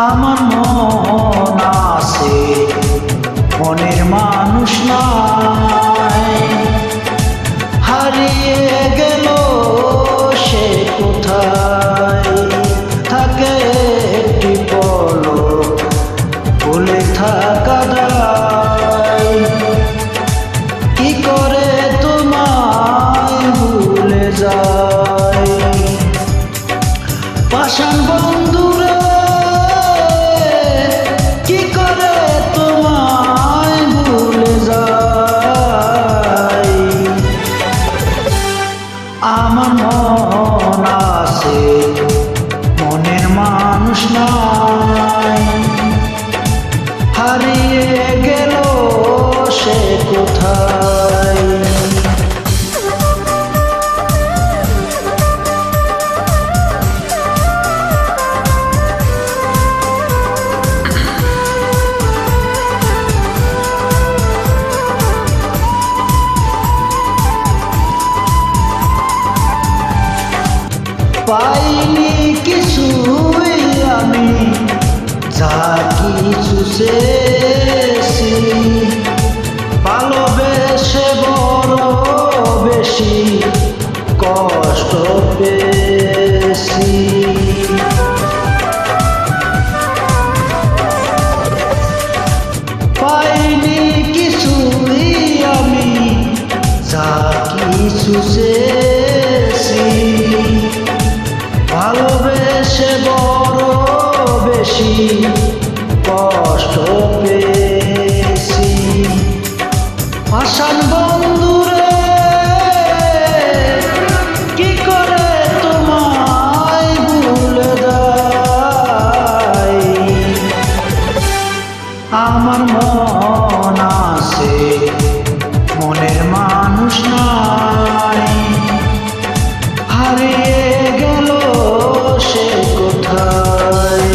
আমার মন আছে, মনের মানুষ নাই, হারিয়ে গেল সে কোথায়। থাকে একটি পলক ভুলে থাকা দায়, কি করে তোমায় ভুলে যায়। পাষাণ বন্ধুরে কি করে তোমায় ভুলে যায়। আমার মন আছে, মনের মানুষ নাই, হারিয়ে গেল সে কোথায়। পাইনি কিছুই আমি, যা কিছু চেয়েছি, ভালোবেসে বড় বেশি কষ্ট পেয়েছি। পাইনি কিছুই আমি, যা কিছু চেয়েছি, ভালোবেসে বড় বেশি কষ্ট পেয়েছি। পাষাণ বন্ধুরে কি করে তোমায় ভুলে যায়। আমার মন আছে, মনের মানুষ নাই, হারিয়ে গেল সে কোথায়।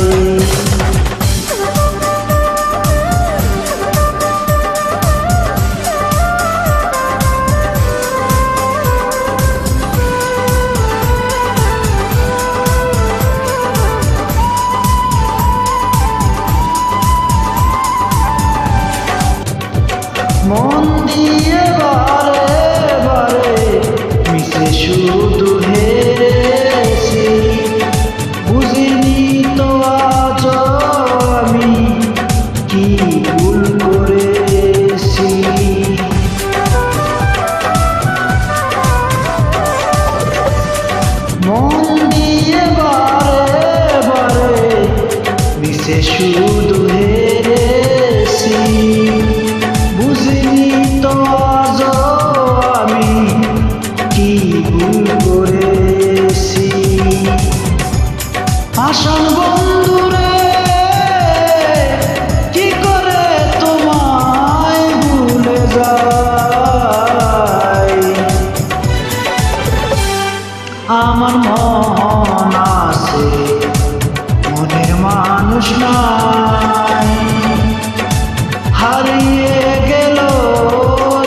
মন দিয়ে বারে বারে মিশে শুধু হেরেছি, বুঝিনি তো আজ আমি কি ভুল করেছি। মন দিয়ে বারে বারে মিশে শুধু হেরেছি, বুঝিনি তো আজ আমি কি ভুল করেছি। পাষাণ বন্ধুরে কি করে তোমায় ভুলে যায়। আমার মন আছে, মনের মানুষ নাই, হারিয়ে গেল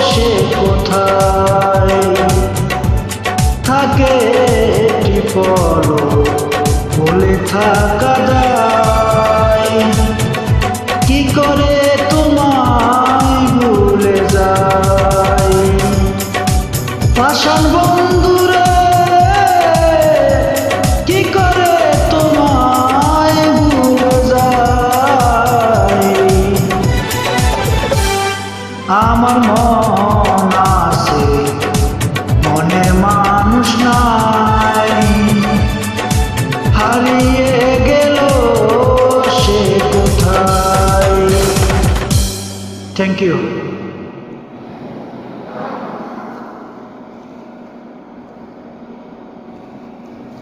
সে কোথায়। থাকে একটি পলক ভুলে থাকা দায়, কি করে তোমায় ভুলে যায়। পাষাণ বন্ধুরে কি করে তোমায় ভুলে যায়। আমার মন আছে, মনের মানুষ নাই, হারিয়ে গেল সে কোথায়। Thank you.